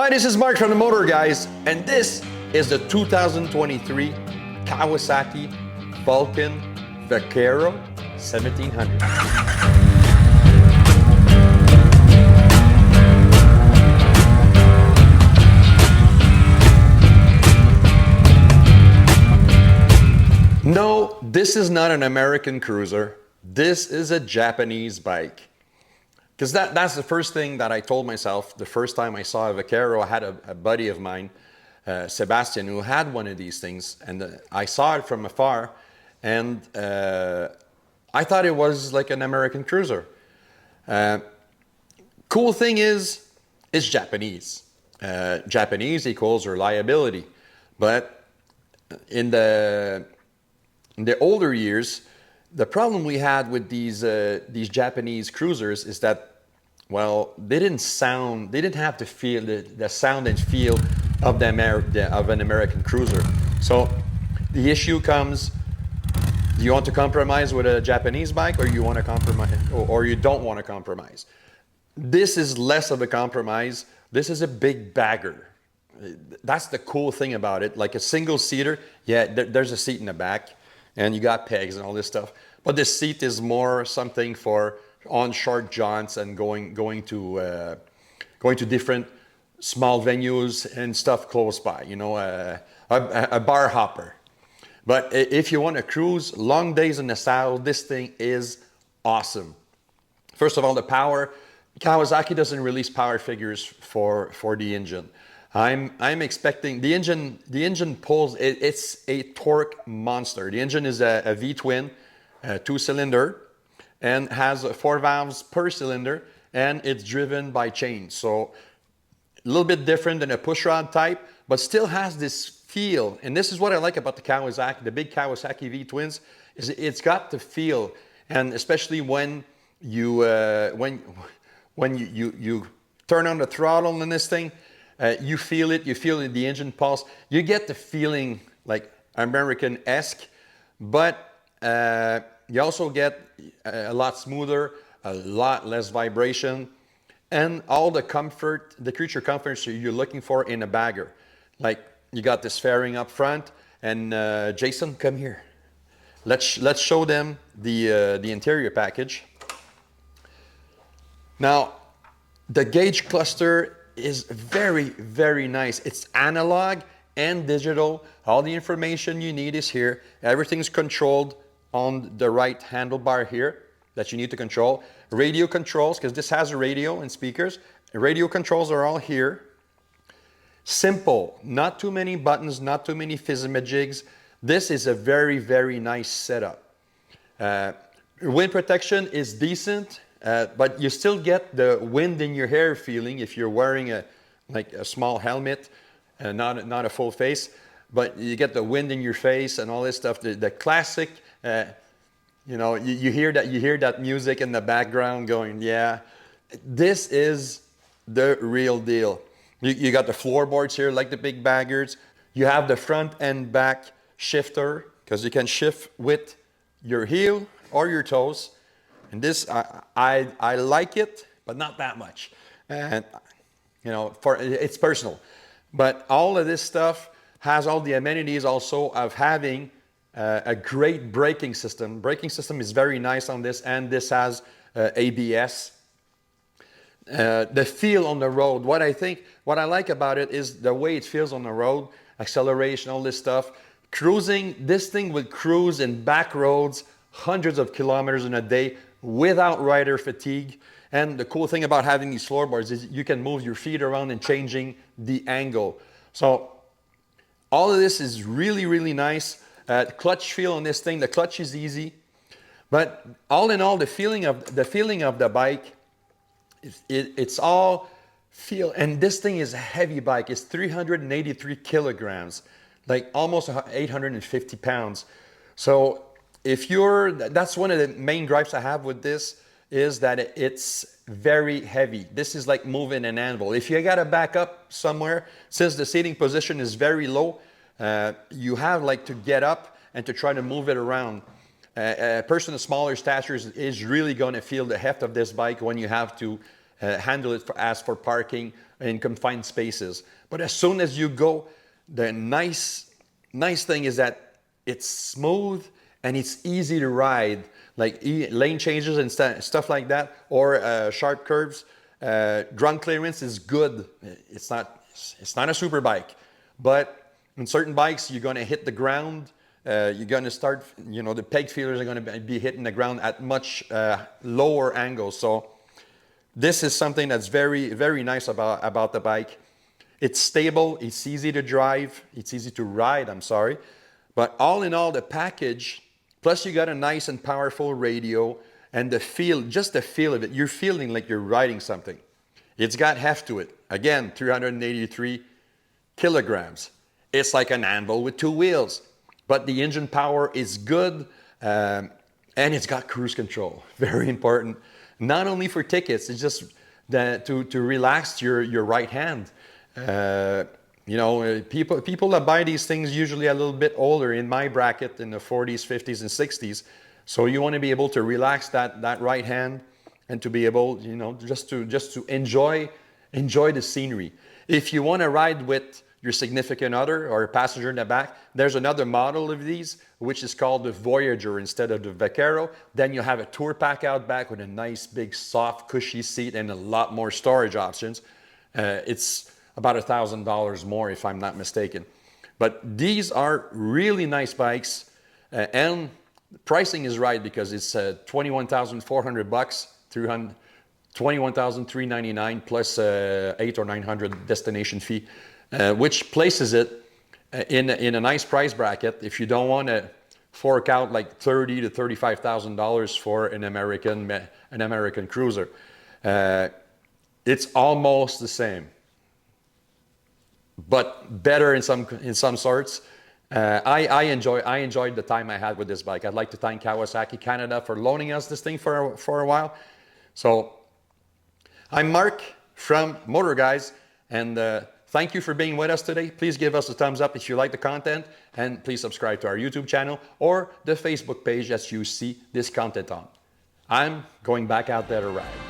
Hi, this is Marc from the Motor Guys, and this is the 2023 Kawasaki Vulcan Vaquero 1700. No, this is not an American cruiser. This is a Japanese bike. Because that's the first thing that I told myself the first time I saw a Vaquero. I had a buddy of mine, Sebastian, who had one of these things, and I saw it from afar, and I thought it was like an American cruiser. Cool thing is, it's Japanese. Japanese equals reliability, but in the older years, the problem we had with these Japanese cruisers is that, well, they didn't have the feel, the sound and feel of an American cruiser. So the issue comes: do you want to compromise with a Japanese bike, or you want to compromise, or you don't want to compromise? This is less of a compromise. This is a big bagger. That's the cool thing about it. Like a single seater, yeah, there's a seat in the back, and you got pegs and all this stuff. But this seat is more something for on short jaunts and going to different small venues and stuff close by. You know, a bar hopper. But if you want to cruise long days in the saddle, this thing is awesome. First of all, the power. Kawasaki doesn't release power figures for the engine. I'm expecting the engine. The engine pulls. It's a torque monster. The engine is a V-twin, 2-cylinder, and has 4 valves per cylinder, and it's driven by chains. So a little bit different than a pushrod type, but still has this feel. And this is what I like about the Kawasaki, the big Kawasaki V-twins, is it's got the feel. And especially when you you turn on the throttle in this thing. You feel it, the engine pulse. You get the feeling like American-esque, but you also get a lot smoother, a lot less vibration, and all the comfort, the creature comforts you're looking for in a bagger. Like you got this fairing up front, and Jason, come here. Let's show them the interior package. Now, the gauge cluster is very, very nice. It's analog and digital. All the information you need is here. Everything's controlled on the right handlebar here that you need to control. Radio controls, because this has a radio and speakers. Radio controls are all here. Simple, not too many buttons, not too many fizzy-majigs. This is a very, very nice setup. Wind protection is decent. But you still get the wind in your hair feeling if you're wearing a small helmet, not a full face. But you get the wind in your face and all this stuff. The classic, you hear that music in the background going, yeah. This is the real deal. You got the floorboards here like the big baggers. You have the front and back shifter, because you can shift with your heel or your toes. And this, I like it, but not that much. And, it's personal. But all of this stuff has all the amenities also of having a great braking system. Braking system is very nice on this, and this has ABS. The feel on the road, what I like about it is the way it feels on the road, acceleration, all this stuff. Cruising, this thing would cruise in back roads, hundreds of kilometers in a day, without rider fatigue. And the cool thing about having these floorboards is you can move your feet around and changing the angle. So all of this is really, really nice. Clutch feel on this thing, the clutch is easy. But all in all, the feeling of the bike, it's all feel. And this thing is a heavy bike. It's 383 kilograms, like almost 850 pounds. So that's one of the main gripes I have with this, is that it's very heavy. This is like moving an anvil. If you got to back up somewhere, since the seating position is very low, you have like to get up and to try to move it around. A person of smaller stature is really going to feel the heft of this bike when you have to handle it as for parking in confined spaces. But as soon as you go, the nice thing is that it's smooth and it's easy to ride, like lane changes and stuff like that, or sharp curves. Ground clearance is good. It's not a super bike, but in certain bikes you're going to hit the ground. You're going to start, the peg feelers are going to be hitting the ground at much lower angles. So this is something that's very, very nice about the bike. It's stable, it's easy to drive, it's easy to ride, I'm sorry. But all in all, the package, plus you got a nice and powerful radio, and just the feel of it, you're feeling like you're riding something. It's got heft to it. Again, 383 kilograms. It's like an anvil with two wheels. But the engine power is good, and it's got cruise control. Very important. Not only for tickets, it's just to relax your right hand. People that buy these things usually a little bit older, in my bracket, in the 40s, 50s, and 60s. So you want to be able to relax that right hand and to be able, just to enjoy the scenery. If you want to ride with your significant other or a passenger in the back, there's another model of these, which is called the Voyager instead of the Vaquero. Then you have a tour pack out back with a nice, big, soft, cushy seat and a lot more storage options. It's about $1,000 more, if I'm not mistaken. But these are really nice bikes, and the pricing is right because it's $21,400, $21,399 plus $800 or $900 destination fee, which places it in a nice price bracket. If you don't want to fork out like $30,000 to $35,000 for an American cruiser, it's almost the same, but better in some sorts. I enjoyed the time I had with this bike. I'd like to thank Kawasaki Canada for loaning us this thing for a while. So I'm Marc from Motor Guys, and thank you for being with us today. Please give us a thumbs up if you like the content, and please subscribe to our YouTube channel or the Facebook page that you see this content on. I'm going back out there to ride.